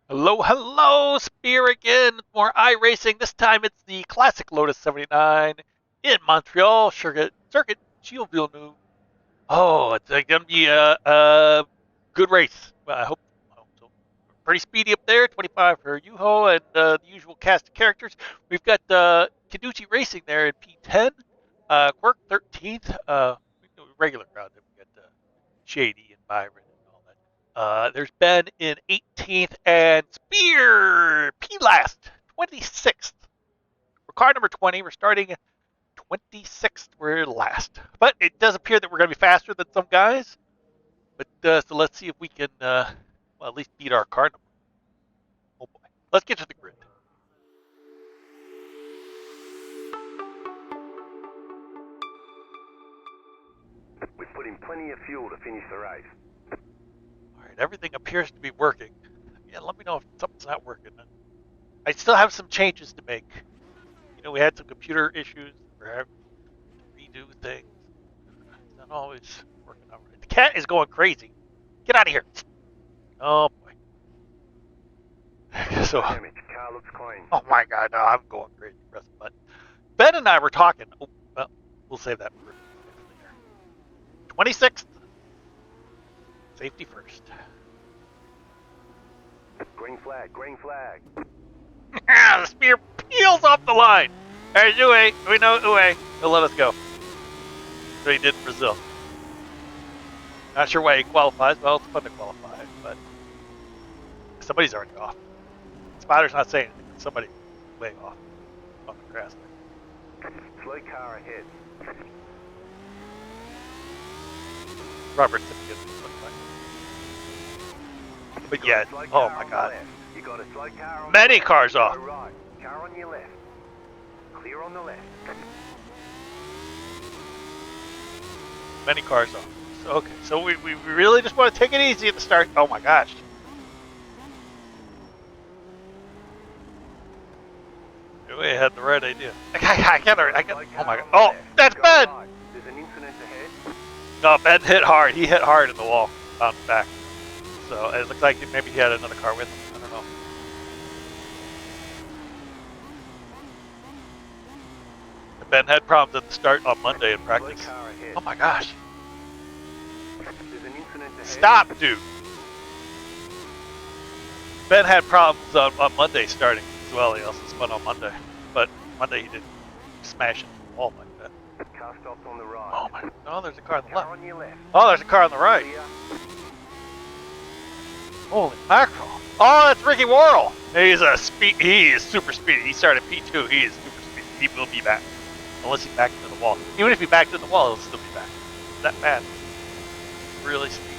Hello, hello, Spear again. More iRacing. This time it's the Classic Lotus 79 in Montreal. Circuit Gilles Villeneuve. Oh, it's gonna be a good race. Well, I hope so. Pretty speedy up there. 25 for Yuho and the usual cast of characters. We've got Kaduchi Racing there in P10. Quirk 13th. Regular crowd. Then we got Shady and Byron and all that. There's Ben in 18th and Spear P last 26th. For car number 20, we're starting 26th. We're last, but it does appear that we're going to be faster than some guys. But so let's see if we can well, at least beat our car number. Oh boy, let's get to the grid. We've put in plenty of fuel to finish the race. All right, everything appears to be working. Yeah, let me know if something's not working. I still have some changes to make. You know, we had some computer issues. We're having to redo things. It's not always working out right. The cat is going crazy. Get out of here. Oh boy. So, Damage. Car looks clean. oh my god, no, I'm going crazy. Press the button. Ben and I were talking. Oh, well, we'll save that for later. 26th. Safety first. Green flag. Green flag. The Spear peels off the line. All right, Uwe. We know Uwe. He'll let us go. So he did in Brazil. Not sure why he qualifies. Well, it's fun to qualify, but somebody's already off. Spotter's not saying anything. Somebody way off on the grass there. Slow car ahead. Robert Simpkins looks like. But yeah, oh my god. You got a slow car on Many the left. cars off. Go right. Car on your left. Clear on the left. Many cars off. So, okay, so we really just want to take it easy at the start. Oh my gosh. We had the right idea. I got oh my god. Oh, that's Ben! Right. There's an incident ahead. No, Ben hit hard. He hit hard in the wall. Bounced back. So it looks like maybe he had another car with him. I don't know. Ben had problems at the start on Monday in practice. Slow car ahead. Oh my gosh. There's an incident ahead. Stop, dude. Ben had problems on Monday starting as well. He also spun on Monday. But Monday he didn't smash into the wall like that. Car stopped on the right. Oh my. Oh, there's a car on the Car left. on your left. Oh, there's a car on the right. Clear. Holy mackerel. Oh, that's Ricky Worrell. He's a speed. He is super speedy. He started P2. He is super speedy. He will be back. Unless he backed into the wall. Even if he backed into the wall, he'll still be back. That bad. Really speedy.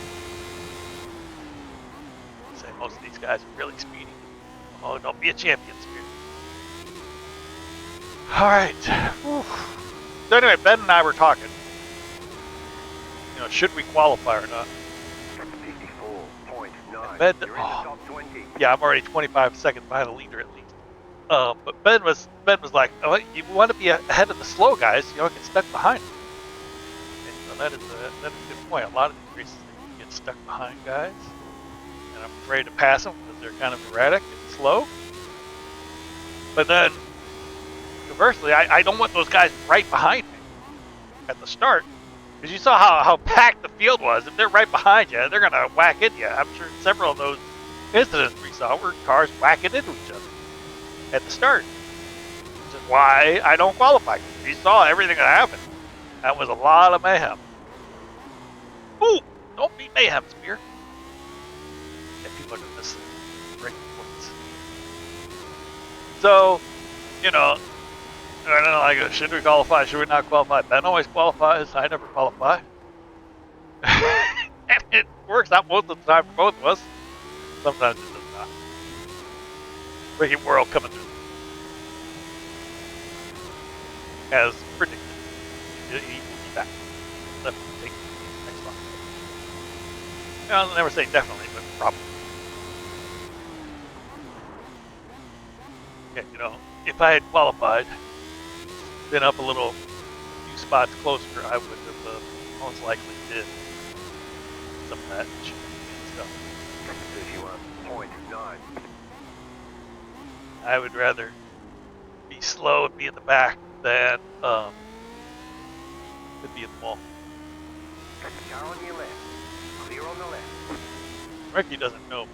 I'd say most of these guys are really speedy. Oh, don't be a champion, Spear. Alright. So anyway, Ben and I were talking. You know, should we qualify or not? 54.9. Ben, You're in the top 20. yeah, I'm already 25 seconds behind the leader at least. But Ben was like, oh, you want to be ahead of the slow guys, you don't get stuck behind them. And so that is a good point. A lot of these races, you get stuck behind guys, and I'm afraid to pass them because they're kind of erratic and slow. But then, conversely, I don't want those guys right behind me at the start. Because you saw how packed the field was. If they're right behind you, they're going to whack into you. I'm sure several of those incidents we saw were cars whacking into each other at the start. Which is why I don't qualify. You saw everything that happened. That was a lot of mayhem. Ooh! Don't be mayhem, Spear. Yeah, people are doing this breaking points. So, you know, I don't know, like, should we qualify? Should we not qualify? Ben always qualifies. I never qualify. And it works out most of the time for both of us. Sometimes it does not. Ricky Worrell coming through. As predicted. He will be back. Let me take the next one. I'll never say definitely, but probably. Okay, you know, if I had qualified, been up a few spots closer, I would have most likely did some of that stuff. 31.9. I would rather be slow and be in the back than to be in the wall. Car on your left. Clear on the left. Ricky doesn't know.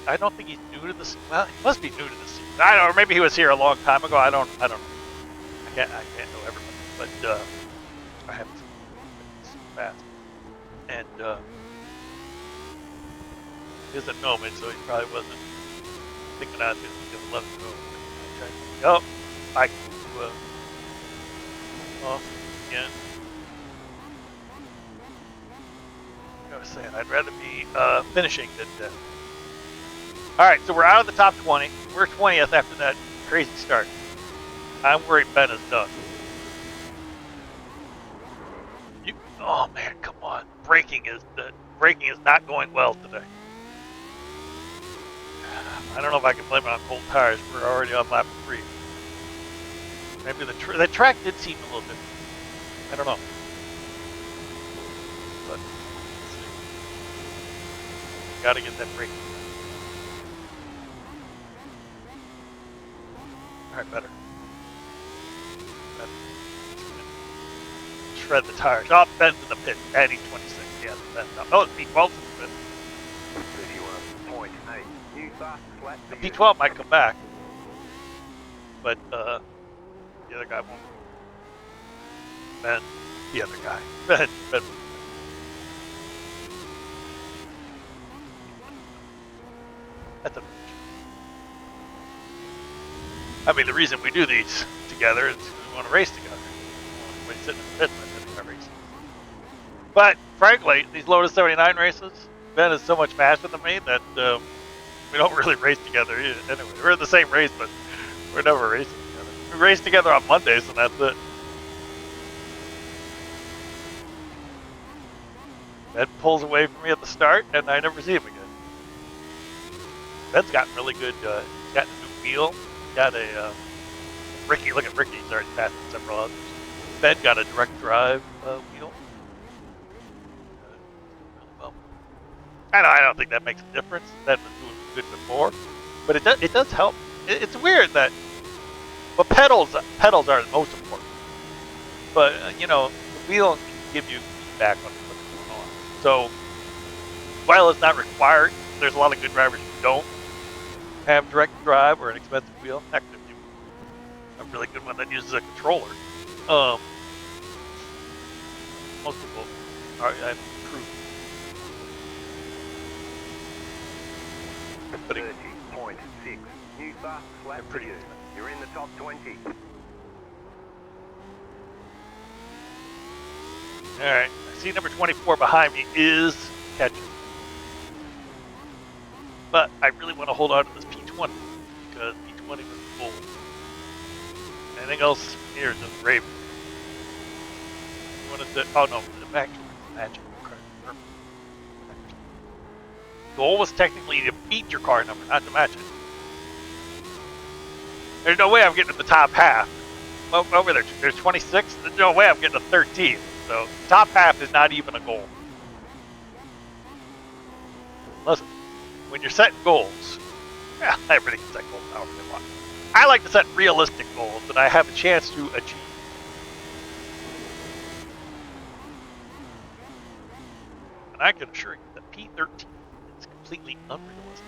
I don't think he's new to this. Well, he must be new to this. I don't know. Or maybe he was here a long time ago. I don't know. I can't know everybody, but I haven't seen him so fast. And he doesn't know me, so he probably wasn't thinking I was going to let him go. Oh, I can do off again. Like I was saying, I'd rather be finishing than dead. All right, so we're out of the top 20. We're 20th after that crazy start. I'm worried Ben is done. Oh man, come on! Braking is not going well today. I don't know if I can blame it on cold tires. We're already on lap 3. Maybe the track did seem a little different. I don't know. But let's see. Gotta get that braking. Alright, better. Shred the tires. Oh, Ben's in the pit. And he's 26. Yeah, Ben's up. Oh, it's P12's in the pit. 31.8. New fast lap The for you. P12 might come back. But the other guy won't. Ben, the other guy. Ben. That's a. I mean, the reason we do these together is because we want to race together. We sit in the pit by racing. But frankly, these Lotus 79 races, Ben is so much faster than me that we don't really race together anyway. We're in the same race, but we're never racing together. We race together on Mondays, and that's it. Ben pulls away from me at the start, and I never see him again. Ben's gotten really good. He's got a new wheel. Got a Ricky. Look at Ricky. He's already passed several others. Ben got a direct drive wheel. Well, I don't think that makes a difference. Ben was doing good before, but it does help. It's weird that, well, pedals are the most important. But you know, the wheel can give you feedback on what's going on. So while it's not required, there's a lot of good drivers who don't have direct drive or an expensive wheel. Heck, if you a really good one that uses a controller. Most people are improved. But 30.6. New fast lap for you. You're in the top 20. Alright, I see number 24 behind me is catching. But I really want to hold on to this P20 because P20 was full. Anything else here is just Raven. You want to? Oh no, the magic. Goal was technically to beat your car number, not to match it. There's no way I'm getting to the top half. Well, over there, there's 26. There's no way I'm getting to 13. So top half is not even a goal. Listen. When you're setting goals, yeah, everybody can set goals however they want. I like to set realistic goals that I have a chance to achieve. And I can assure you that P13 is completely unrealistic.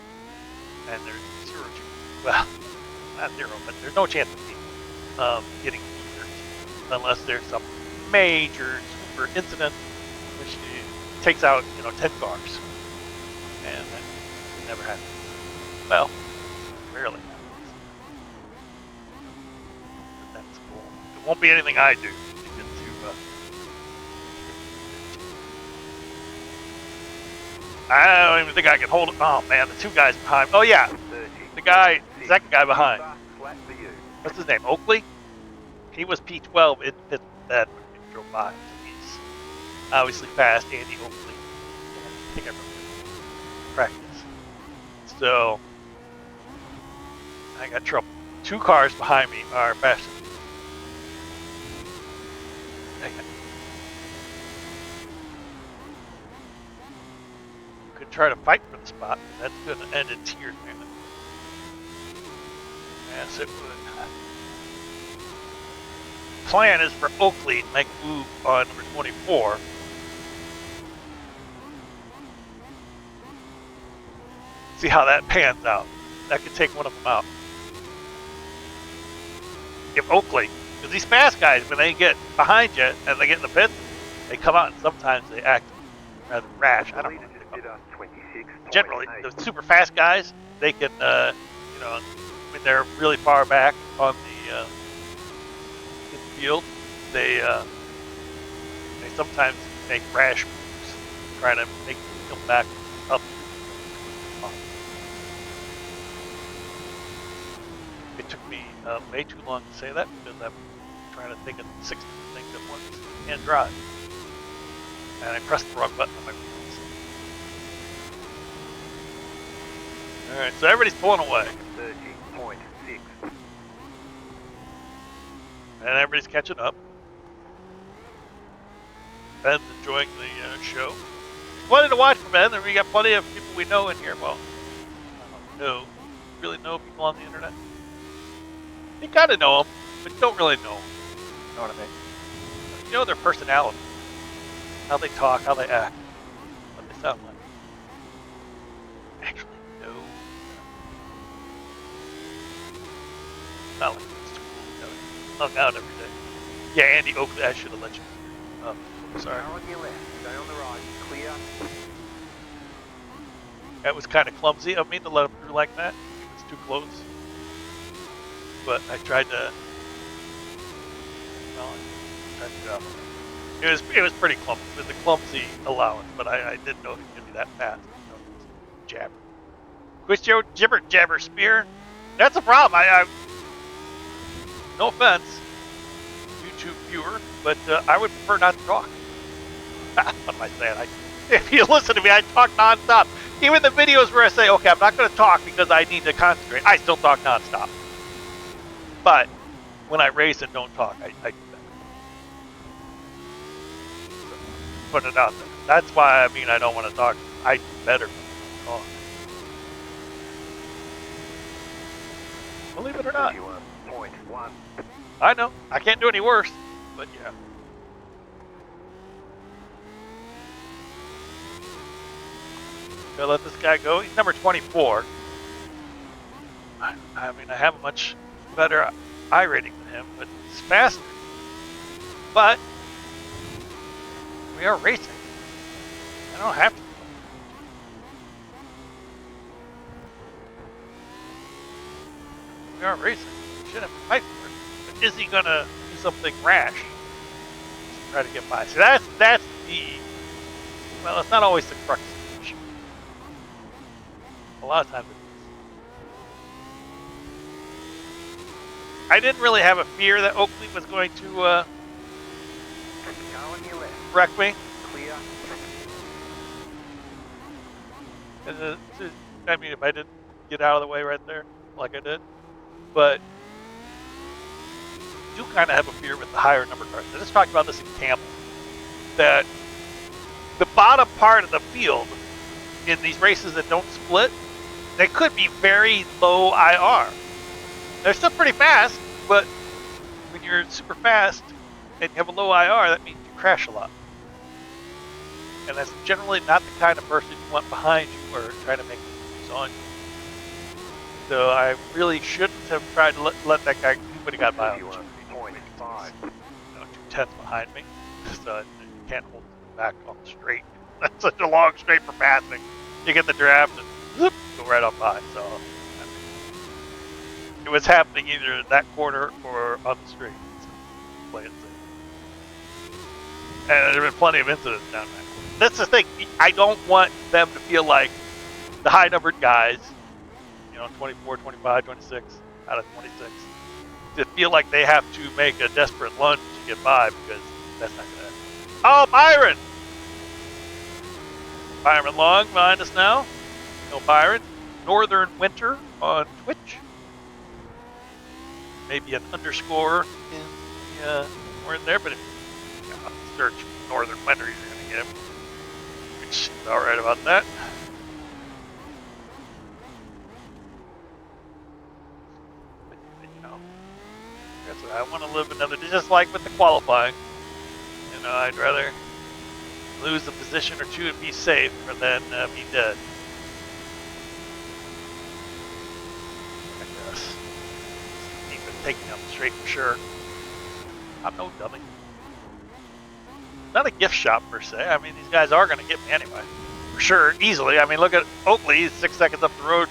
And there's zero chance. Well, not zero, but there's no chance of me getting P13 unless there's some major super incident which takes out 10 cars. And that never happens. Well, rarely happens. But that's cool. It won't be anything I do to get to. I don't even think I can hold it. Oh man, the two guys behind. Oh yeah, the second guy behind. What's his name? Oakley. He was P12 in the pit that when he drove by. So he's obviously fast. Andy Oakley. I think I remember practice. So I got trouble. 2 cars behind me are faster. Could try to fight for the spot, but that's going to end in tears, man. Yes, it would. Plan is for Oakley to make a move on number 24. See how that pans out. That could take one of them out. If Oakley, because these fast guys, when they get behind you and they get in the pits, they come out and sometimes they act rather rash. I don't know. Generally, the super fast guys, they can, when they're really far back on the in the field, they sometimes make rash moves, trying to make them come back up. It took me way too long to say that because I'm trying to think of 60 things at once and drive. And I pressed the wrong button on my wheels. Alright, so everybody's pulling away. 30.6. And everybody's catching up. Ben's enjoying the show. Plenty to watch for Ben. We got plenty of people we know in here. Well, I don't know. Really know people on the internet. You kind of know them, but you don't really know them. You know what I mean? You know their personality. How they talk, how they act, what they sound like. Actually, no. Not like it's too cool. Hung out every day. Yeah, Andy Oakley, I should have let you. Oh, sorry. Car on your left, stay on the right, clear. That was kind of clumsy of me to let him through like that. It was too close. But I tried to. Well, I tried to go. It was pretty clumsy. It was a clumsy allowance, but I didn't know it was going to be that fast. Jabber. Quistio Jibber Jabber Spear. That's a problem. I no offense, YouTube viewer, but I would prefer not to talk. What am I saying? If you listen to me, I talk nonstop. Even the videos where I say, okay, I'm not going to talk because I need to concentrate, I still talk nonstop. But when I race and don't talk, I do that. So, putting it out there. That's why I don't want to talk. I do better when I don't talk. Believe it or not. 31.1. I know. I can't do any worse. But yeah. Gonna let this guy go. He's number 24. I have a much better I rating than him, but he's faster. But we are racing. I don't have to. We are racing. We should have to fight for it. But is he gonna do something rash? Try to get by. See, that's the. Well, it's not always the crux of the issue. A lot of times it is. I didn't really have a fear that Oakley was going to wreck me. Clear. And if I didn't get out of the way right there, like I did. But I do kind of have a fear with the higher number cars. I just talked about this in Campbell. That the bottom part of the field in these races that don't split, they could be very low IR. They're still pretty fast, but when you're super fast and you have a low IR, that means you crash a lot. And that's generally not the kind of person you want behind you or trying to make moves on you. So I really shouldn't have tried to let that guy, he would have got by on 31.5. 2/10 behind me. So you can't hold him back on the straight. That's such a long straight for passing. You get the draft and whoop, go right up by. So it was happening either in that corner or on the straight. So play it safe. And there have been plenty of incidents down there. That's the thing. I don't want them to feel like the high numbered guys, 24, 25, 26 out of 26, to feel like they have to make a desperate lunge to get by because that's not going to happen. Oh, Byron! Byron Long behind us now. No Byron. Northern Winter on Twitch. Maybe an underscore in the word there, but if you search Northern Winter, you're going to get him. Which is alright about that. But live another day, just like with the qualifying. You know, I'd rather lose a position or two and be safe than be dead. I guess. Keep it taking up straight for sure. I'm no dummy. Not a gift shop per se. I mean, these guys are going to get me anyway. For sure, easily. I mean, look at Oakley. He's 6 seconds up the road.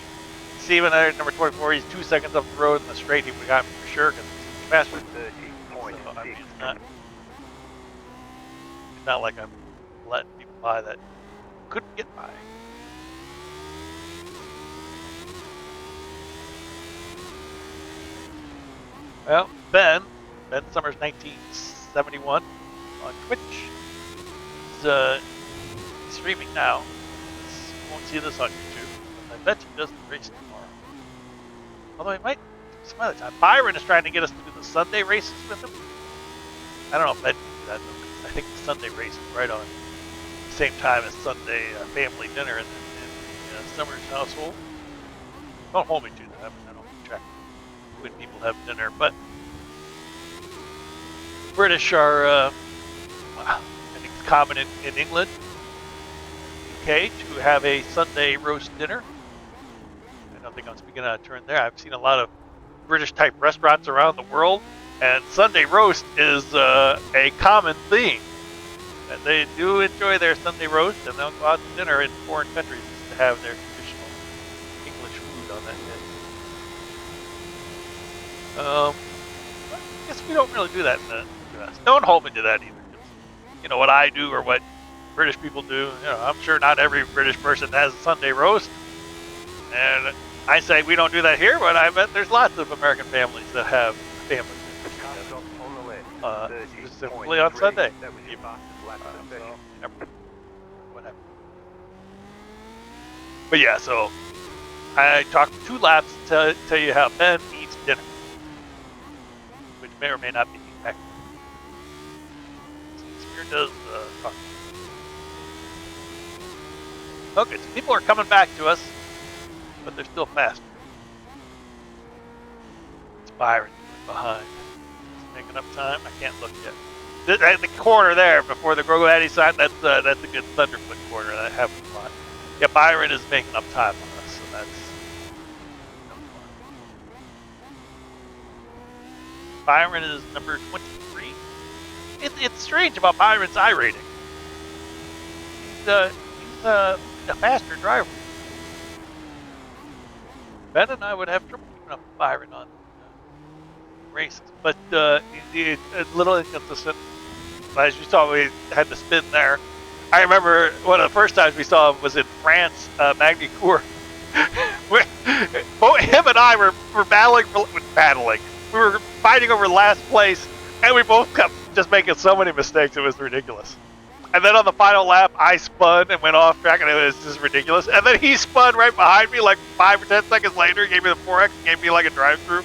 Steven there, number 24, he's 2 seconds up the road in the straight. He got me for sure because he's faster. 30.6. So, I mean, it's not like I'm letting people by that couldn't get by. Well, Ben Summers 1971 on Twitch. He's streaming now. You won't see this on YouTube. I bet he does the race tomorrow. Although he might some other time. Byron is trying to get us to do the Sunday races with him. I don't know if Ben can do that though. I think the Sunday race is right on the same time as Sunday family dinner in the Summers household. Don't hold me to that. I don't keep track when people have dinner, but British are, I think it's common in England, UK, to have a Sunday roast dinner. I don't think I'm speaking out of turn there. I've seen a lot of British type restaurants around the world, and Sunday roast is a common theme. And they do enjoy their Sunday roast, and they'll go out to dinner in foreign countries to have their traditional English food on that day. I guess we don't really do that in the US. Don't hold me to that either. You know what I do or what British people do. You know, I'm sure not every British person has a Sunday roast, and I say we don't do that here, but I bet there's lots of American families that have family dinners together. Specifically on Sunday. Whatever. But yeah, so I talked 2 laps to tell you how Ben eats dinner, which may or may not be accurate. Spear does talk. Okay, so people are coming back to us, but they're still faster. It's Byron behind. He's making up time. I can't look yet. At the corner there, before the Grogo Addy sign, that's a good Thunderfoot corner. That happens a lot. Yeah, Byron is making up time on us, so that's no fun. Byron is number 23. It's strange about Byron's I rating. He's a faster driver. Ben and I would have trouble keeping up with Byron on races, but he's a little inconsistent. As you saw, we had to spin there. I remember one of the first times we saw him was in France, Magny-Cours. Him and I were battling. We were fighting over last place, and we both kept just making so many mistakes. It was ridiculous. And then on the final lap, I spun and went off track, and it was just ridiculous. And then he spun right behind me, like 5 or 10 seconds later. Gave me the 4X, gave me like a drive-through.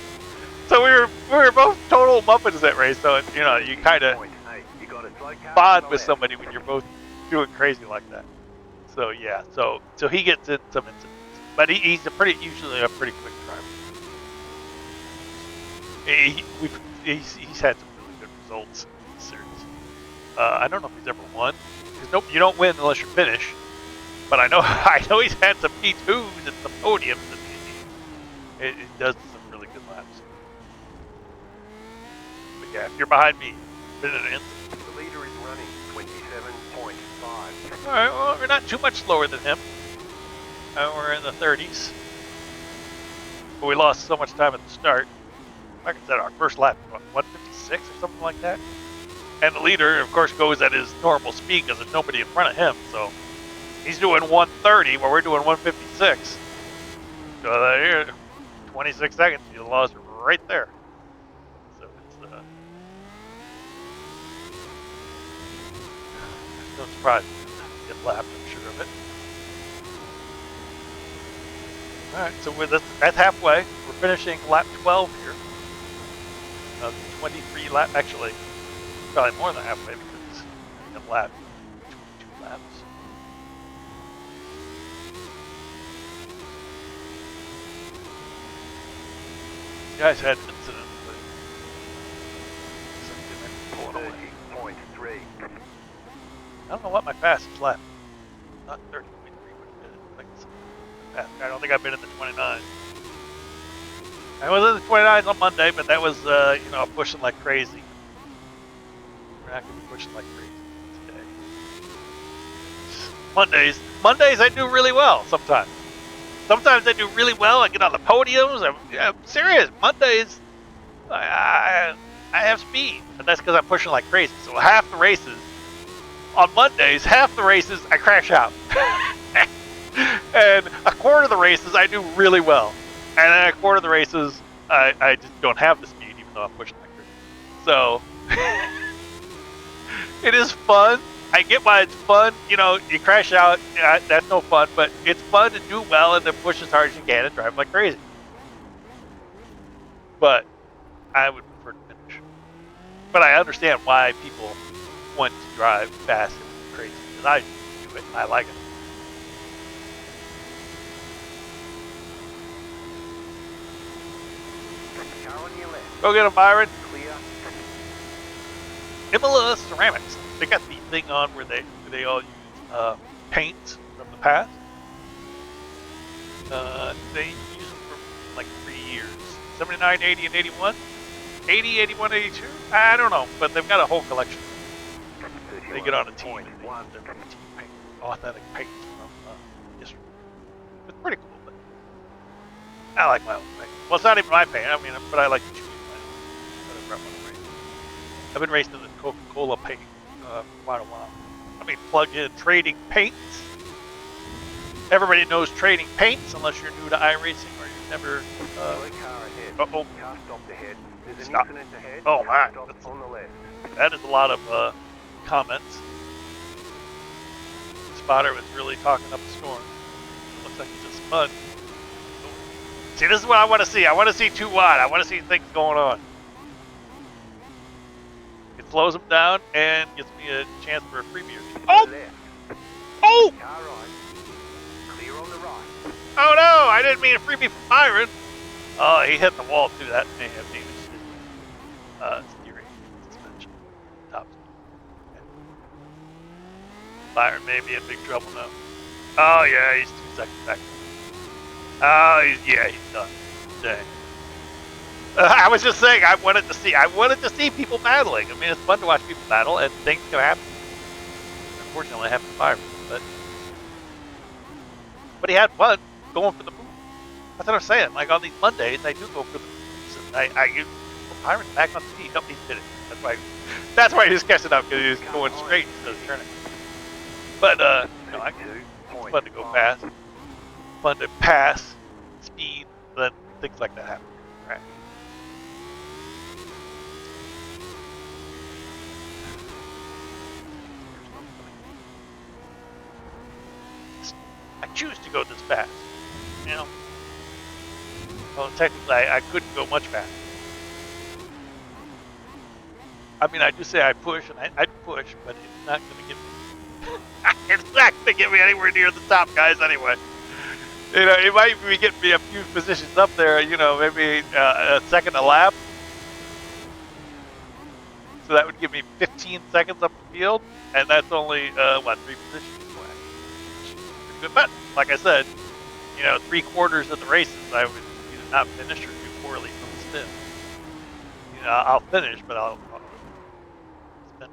So we were both total muppets that race. So you know, you kind of bond with somebody when you're both doing crazy like that. So yeah, so he gets in some incidents, but he's usually a pretty quick driver. He's had some really good results in the series. I don't know if he's ever won, because you don't win unless you finish. But I know he's had some P2s and some podiums, and he does some really good laps. But yeah, if you're behind me, been an instant. The leader is running 27.5. All right, well, we're not too much slower than him. We're in the 30s. But we lost so much time at the start. Like I said, our first lap, what, 156 or something like that? And the leader, of course, goes at his normal speed because there's nobody in front of him. So he's doing 130 while we're doing 156. So here, 26 seconds, you lost right there. So it's no surprise. Get lapped, I'm sure of it. Alright, so that's halfway. We're finishing lap 12 here. 23 lap, actually, probably more than halfway because we got lap 22 laps. You guys had incidents, but 3. I don't know what my fastest lap. Not 30.3, but it's fast. I don't think I've been in the 29. I was in the 29s on Monday, but that was, you know, pushing like crazy. We're not going to be pushing like crazy today. Mondays I do really well sometimes. Sometimes I do really well. I get on the podiums. I'm serious. Mondays, I have speed, and that's because I'm pushing like crazy. So half the races on Mondays, half the races I crash out, and a quarter of the races I do really well, and then a quarter of the races I just don't have the speed, even though I'm pushing like crazy. So it is fun. I get why it's fun. You know, you crash out, that's no fun, but it's fun to do well and then push as hard as you can and drive like crazy. But I would prefer to finish. But I understand why people want to drive fast and crazy, because I do it and I like it. Car on your left. Go get him, Byron. Clear. Imola Ceramics. They got the thing on where they all use paints from the past. They use them for like 3 years. 79, 80, and 81. 80, 81, 82? I don't know, but they've got a whole collection. They get on a team and they use their team paint, authentic paints from history. It's pretty cool, but I like my own paint. Well, it's not even my paint, I mean, but I like to choose my own. I've been racing the Coca-Cola paint for quite a while. I mean, plug in trading paints. Everybody knows trading paints, unless you're new to iRacing or you've never. Car ahead. Uh-oh. Car stopped ahead. There's an Stop. incident ahead. Oh my! Car stopped on the left. That is a lot of comments. Spotter was really talking up a storm. It looks like it's just mud. See, this is what I want to see. I want to see too wide. I want to see things going on. It slows them down and gives me a chance for a freebie. Oh! Left. Oh! Car right. Clear on the right. Oh no! I didn't mean a freebie from Byron. Oh, he hit the wall too. That may have damaged his steering suspension. Top speed. Okay. Byron may be in big trouble now. Oh yeah, he's 2 seconds back. Oh, he's done. Dang. I was just saying, I wanted to see people battling. I mean, it's fun to watch people battle, and things can happen. Unfortunately, it happened to Byron, but he had fun going for the move. That's what I'm saying. Like on these Mondays, I do go for the moves, and I get Byron back on speed. No, he did it. That's why he was catching up, because he was going straight instead of turning. But you know, it's fun to go fast, fun to pass, speed, then things like that happen. Right. I choose to go this fast, you know. Well, technically, I couldn't go much faster. I mean, I do say I push, and I'd push, but it's not going to get me. It's not going to get me anywhere near the top guys anyway. You know, it might be getting me a few positions up there. You know, maybe a second a lap. So that would give me 15 seconds up the field, and that's only 3 positions away. Pretty good bet. Like I said, you know, 3/4 of the races I would either not finish or do poorly from the spin. You know, I'll finish, but I'll spin.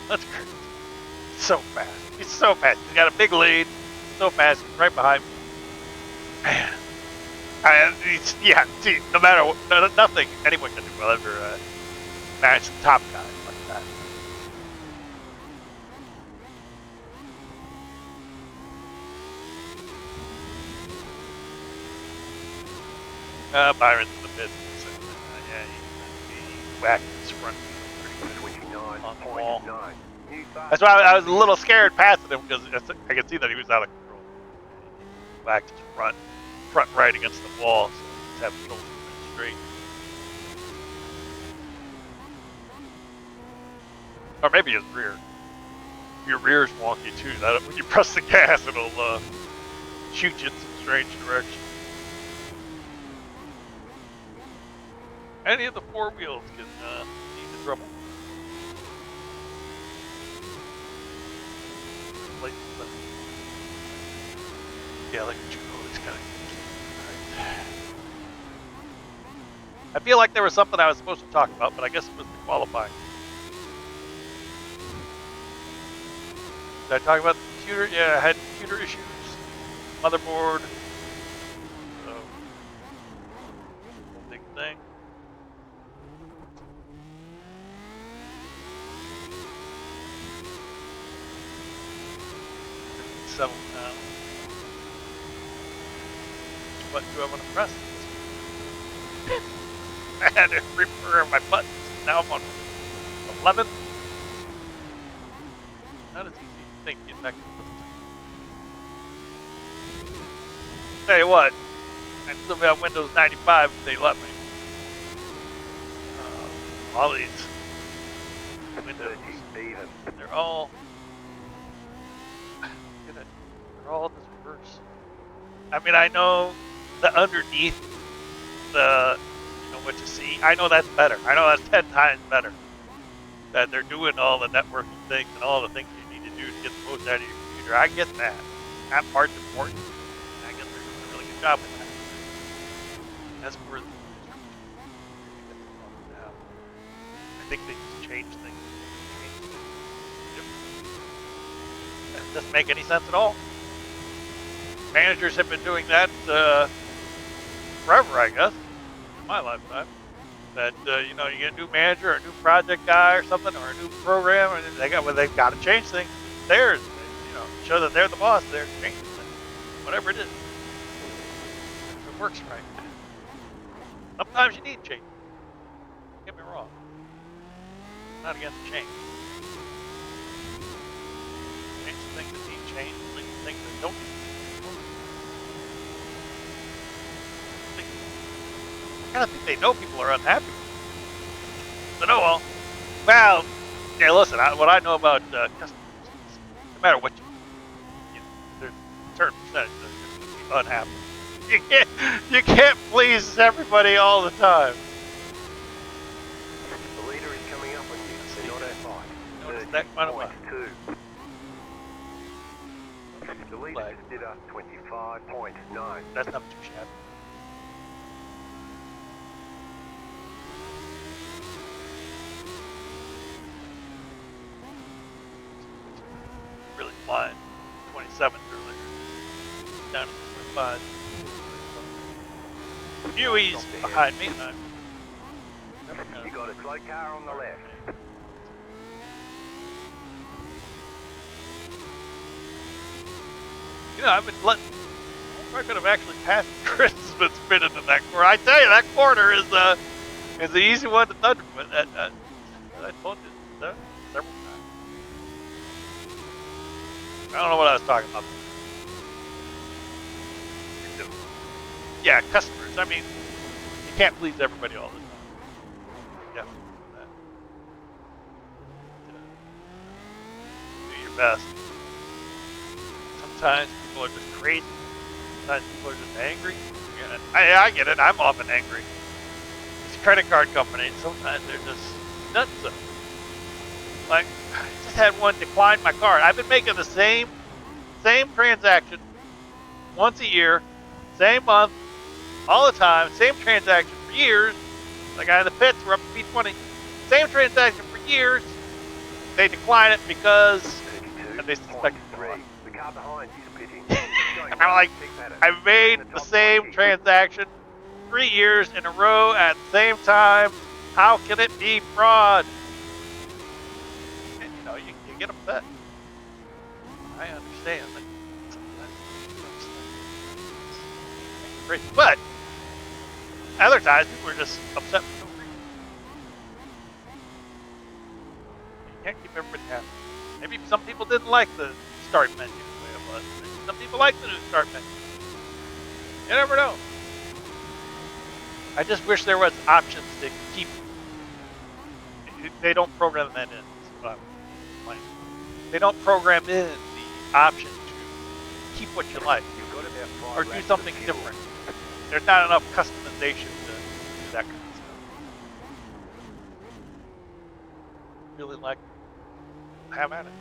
That's crazy. So fast. He's so fast. He's got a big lead. So fast. He's right behind me. Man. See, no matter what, nothing anyone can do will ever match the top guys like that. Byron's in the pit. So, yeah, he whacked his front pretty good on the wall. That's why I was a little scared passing him, because I could see that he was out of control. He whacked his front right against the wall, so he's having trouble moving straight. Or maybe his rear. Your rear's wonky too. When you press the gas, it'll shoot you in some strange direction. Any of the four wheels can need the trouble. Yeah, like what you call this guy. I feel like there was something I was supposed to talk about, but I guess it was the qualifying. Did I talk about the computer? Yeah, I had computer issues, motherboard. So, big thing. Settled now. Which button do I want to press? I had to reprogram my buttons. Now I'm on 11. Not as easy to think get back to the Tell you what, I still got Windows 95 if they let me. All these Windows, they're all this reverse. I mean, I know the underneath the, what you see. I know that's better. I know that's 10 times better. That they're doing all the networking things and all the things you need to do to get the most out of your computer. I get that. That part's important. I guess they're doing a really good job with that. That's where I think they just change things. It doesn't make any sense at all. Managers have been doing that forever, I guess, in my lifetime. That you get a new manager, or a new project guy, or something, or a new program, and they've got to change things. It's theirs, show that they're the boss. They're changing things, whatever it is. If it works right. Sometimes you need change. Don't get me wrong. I'm not against change. Change the things that need change, leave the things that don't need change. I kind of think they know people are unhappy. But oh well. Yeah, listen, what I know about customers, no matter what there's a certain percentage that's going to be unhappy. You can't please everybody all the time. The leader is coming up on you. They're not at fight. Notice that kind of The leader just did us 25.9. That's not too shabby. Really flying 27th earlier. Down to 25. Huey's behind me, and I'm You got a slow car on the left. I've been letting. I could have actually passed Chris has been spinning in that corner. I tell you, that corner is the easy one to thunder with. I told you several times. I don't know what I was talking about. Yeah, customers. I mean, you can't please everybody all the time. Definitely that. Do your best. Sometimes people are just crazy. Sometimes people are just angry. I get it. I'm often angry. These credit card companies, sometimes they're just nuts. Like, I just had one decline my card. I've been making the same transaction once a year, same month, all the time, same transaction for years. The guy in the pits, we're up to P20. Same transaction for years. They decline it because they suspect fraud. The car behind you is pitting. I'm like, I made the same transaction 3 years in a row at the same time. How can it be fraud? And, you get upset. I understand that sometimes, but other times people are just upset for no reason. You can't keep everybody happy. Maybe some people didn't like the start menu the way it was. Maybe some people like the new start menu. You never know. I just wish there was options to keep. They don't program that in. They don't program in the option to keep what you like or do something different. There's not enough customization to do that kind of stuff. really like it, have at it.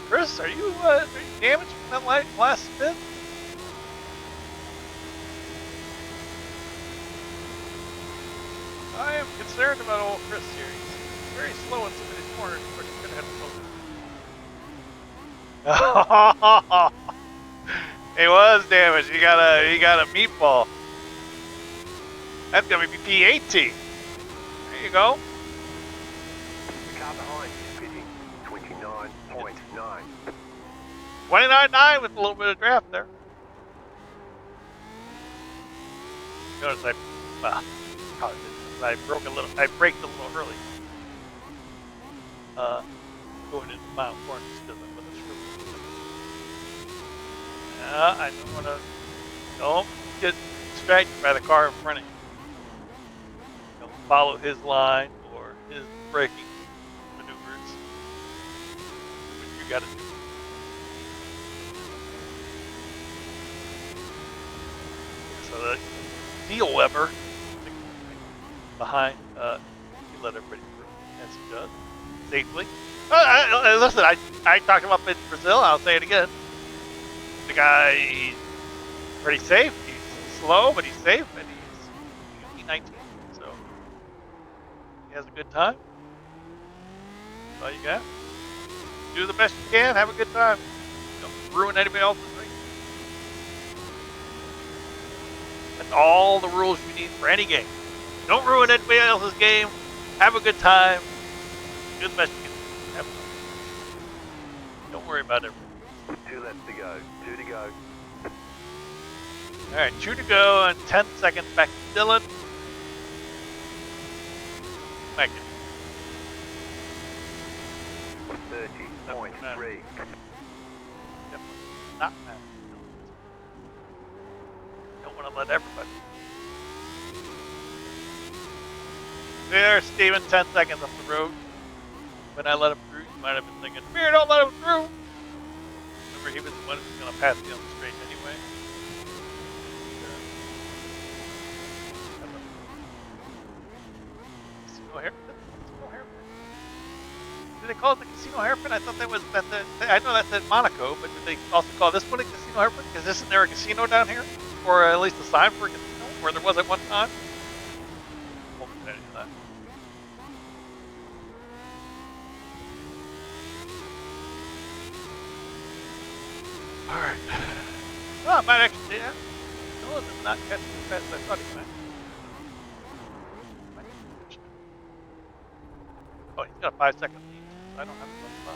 Chris, are you damaged from that last spin? I am concerned about old Chris here. He's very slow in some of these corners, but he's gonna have to slow down. He was damaged. He got a meatball. That's gonna be P18. There you go. The car behind is pitching 29.9. 29.9 with a little bit of draft there. Notice I broke a little. I braked a little early. Going into mile corners because I'm with a screw. Yeah, I don't get distracted by the car in front of you. Don't follow his line or his braking maneuvers. What you got to do. So the Neil Weber behind, he let everybody through, as he does, safely. Listen, I talked about in Brazil, I'll say it again. The guy, he's pretty safe, he's slow, but he's safe, and he's P19, so he has a good time. That's all you got. Do the best you can, have a good time. Don't ruin anybody else's race. That's all the rules you need for any game. Don't ruin anybody else's game. Have a good time. Do the best you can. Have fun. Don't worry about it. 2 laps to go. 2 to go. All right, 2 to go and 10 seconds back to Dylan. Back in. 30.3. Yep. Not bad. Don't want to let everybody. There's Steven, 10 seconds off the road. When I let him through, you might have been thinking, Beer, don't let him through. Remember, he was the one who was going to pass me on the straight anyway. Casino hairpin? Casino hairpin? Do they call it the casino hairpin? I thought that was, I know that's at Monaco, but did they also call this one a casino hairpin? Because isn't there a casino down here? Or at least a sign for a casino, where there was at one time? Won't do any of that. Alright. Well, I might actually, yeah. No, did not catch as fast as I thought he might. Oh, he's got a 5-second lead. I don't have to run 5.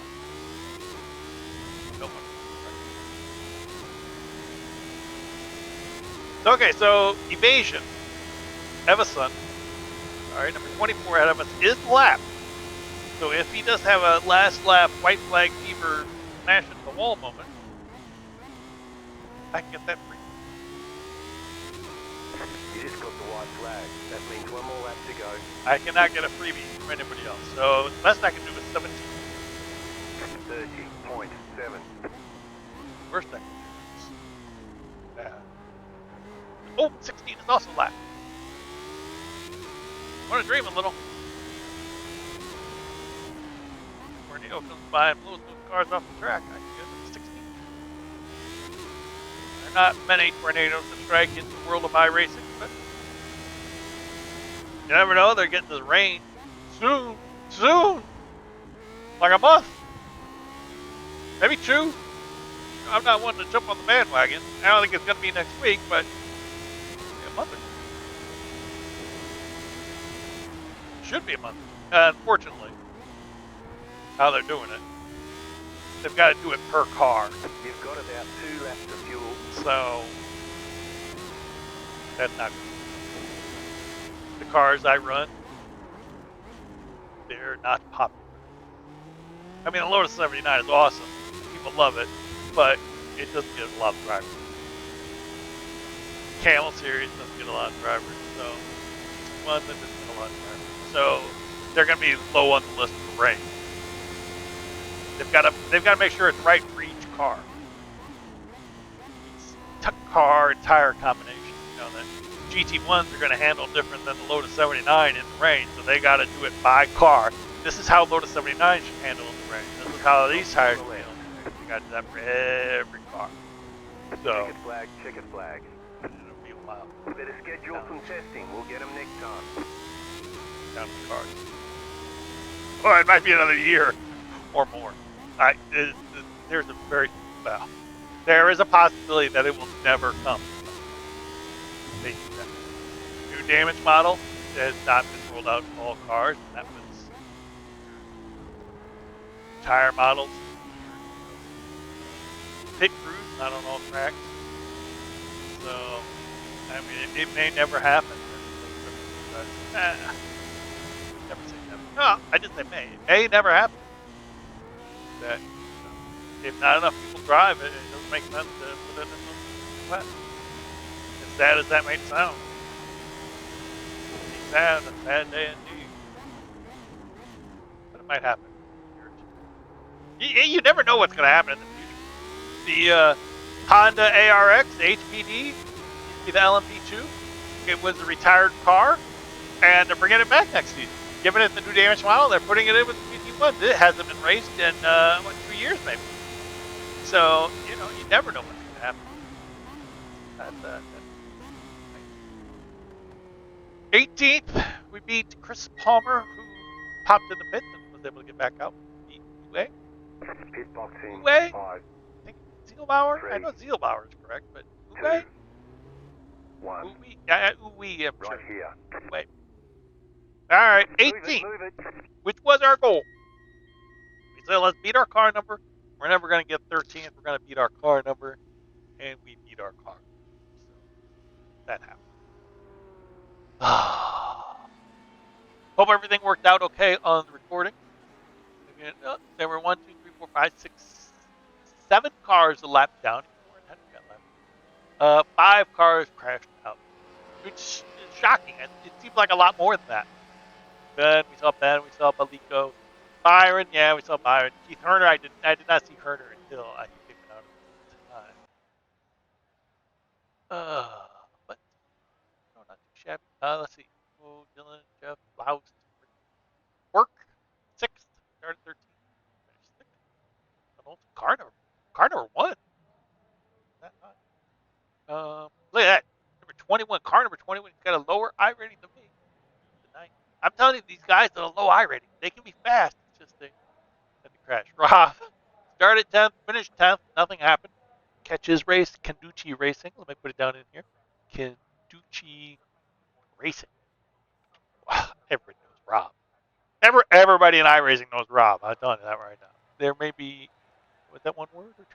Don't want to. Okay, so evasion. Everson. Alright, number 24 ahead of us is lap. So if he does have a last lap white flag fever smash into the wall moment, I can get that free. You just got the white flag. That means 1 more lap to go. I cannot get a freebie from anybody else. So the best I can do is 17. 30.7. Worst I can do is... oh, 16 is also lap. Want to dream a little. Tornado comes by and blows those cars off the track. I can get them to 16. There are not many tornadoes that strike in the world of iRacing, but you never know. They're getting the rain soon. Soon. Like a month. Maybe 2. I'm not wanting to jump on the bandwagon. I don't think it's going to be next week, but a month or two. Should be a month. Unfortunately, how they're doing it, they've got to do it per car. You've got about 2 laps of fuel. So that's not good. The cars I run, they're not popular. I mean, the Lotus 79 is awesome. People love it, but it doesn't get a lot of drivers. Camel Series doesn't get a lot of drivers, so one that doesn't get a lot of drivers. So they're going to be low on the list for rain. They've got to make sure it's right for each car. It's car and tire combination. You know that GT1s are going to handle different than the Lotus 79 in the rain, so they got to do it by car. This is how Lotus 79 should handle in the rain. This is how these tires should handle in the rain. You got to do that for every car. So, Checkered flag, checkered flag. it'll be a while. We better schedule some testing. We'll get them next time. Down to the cars. Well, it might be another year or more. There's a very well. There is a possibility that it will never come. They do that. New damage model has not been rolled out in all cars. And that was tire models. Pit crews, not on all tracks. So, I mean, it may never happen. Never say never. No, I just say may. It may never happen. That if not enough people drive it, it doesn't make sense to put it in the wet. As sad as that may sound. It's sad, a sad day indeed. But it might happen. You never know what's going to happen in the future. The Honda ARX HPD used to be the LMP2. It was a retired car, and they're bringing it back next season. Giving it the new damage model, they're putting it in with the GT1. It hasn't been raced in, 2 years maybe. So, you know, you never know what's going to happen. That's 18th, we beat Chris Palmer, who popped in the pit and was able to get back out. Beat Uwe. Pit box in Uwe? 5, I think Zielbauer? 3, I know Zielbauer is correct, but Uwe? 2, 1. Uwe? Yeah, Uwe, I'm Right sure. here. Uwe. Alright, Move 18th, it, move it. which was our goal. We said, let's beat our car number. We're never going to get 13th. We're going to beat our car number. And we beat our car. So, that happened. Hope everything worked out okay on the recording. Again, there were 1, 2, 3, 4, 5, 6, 7 cars a lap down. 5 cars crashed out. Which is shocking. It seems like a lot more than that. Ben, we saw Baliko. Byron, yeah, we saw Byron. Keith Herner, I did not see Herner until I think they went out of time. But no, not too shabby. Let's see. Oh, Dylan, Jeff, Laus, Work, 6th, started 13th, finished 6th. Car number 1. That high. Look at that. Number 21, car number 21, he's got a lower I rating than me. I'm telling you, these guys at a low I rating, they can be fast. It's just they had to crash. Rob started 10th, finished 10th, nothing happened. Catches race, Canducci Racing. Let me put it down in here. Canducci Racing. Wow, everybody knows Rob. Everybody in iRacing knows Rob. I'm telling you that right now. There may be, was that one word or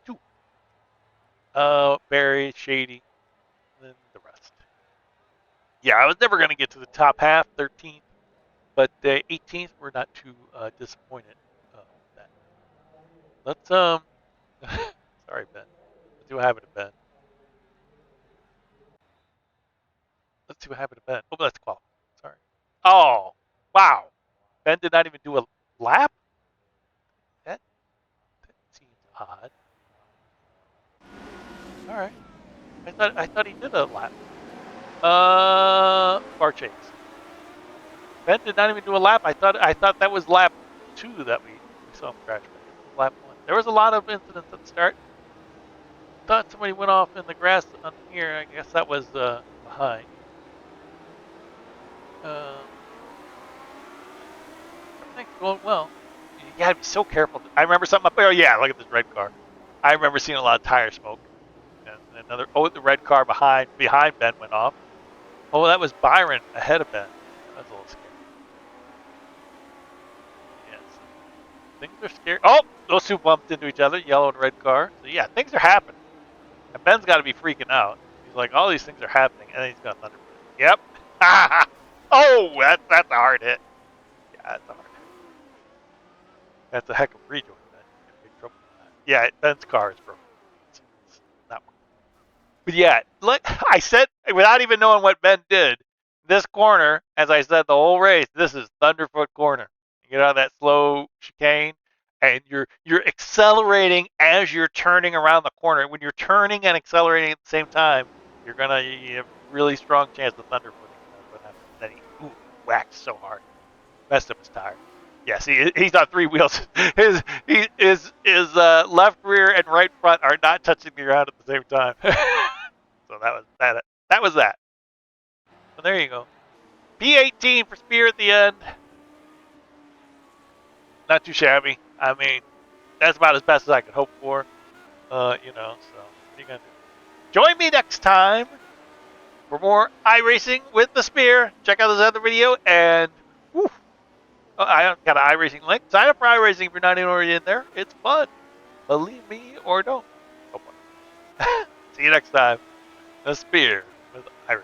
two? Barry, Shady, and then the rest. Yeah, I was never going to get to the top half, 13th, but 18th, we're not too disappointed with that. Let's, sorry, Ben. Let's see what happened to Ben. Let's see what happened to Ben. Oh, that's qualified. Sorry. Oh, wow. Ben did not even do a lap? That seems odd. All right. I thought he did a lap. Bar chase. Ben did not even do a lap. I thought that was lap 2 that we saw him crash. Lap 1. There was a lot of incidents at the start. Thought somebody went off in the grass on here. I guess that was behind. Things going well. You gotta be so careful. I remember something up there. Oh yeah, look at this red car. I remember seeing a lot of tire smoke. And another. Oh, the red car behind Ben went off. Oh, that was Byron ahead of Ben. That was a little scary. Yes. Things are scary. Oh, those two bumped into each other, yellow and red car. So yeah, things are happening. And Ben's got to be freaking out. He's like, all these things are happening, and then he's got Thunderbird. Yep. Oh, that's a hard hit. Yeah, that's a hard hit. That's a heck of a rejoin. Big trouble with that. Yeah, Ben's car is broken. It's not working. But yeah, like I said, without even knowing what Ben did, this corner, as I said the whole race, this is Thunderfoot corner. You get out of that slow chicane, and you're accelerating as you're turning around the corner. When you're turning and accelerating at the same time, you're gonna really strong chance of thunder footing. That's what happened. Then he whacked so hard, messed up his tire. Yeah, see, he's on three wheels. His left rear and right front are not touching the ground at the same time. So that was that. That was that. So there you go. P18 for Spear at the end. Not too shabby. I mean, that's about as best as I could hope for. You know, so what are you gonna do? Join me next time for more iRacing with the Spear. Check out this other video and whew, I got an iRacing link. Sign up for iRacing if you're not already in there. It's fun. Believe me or don't. Oh, see you next time. The Spear with iRacing.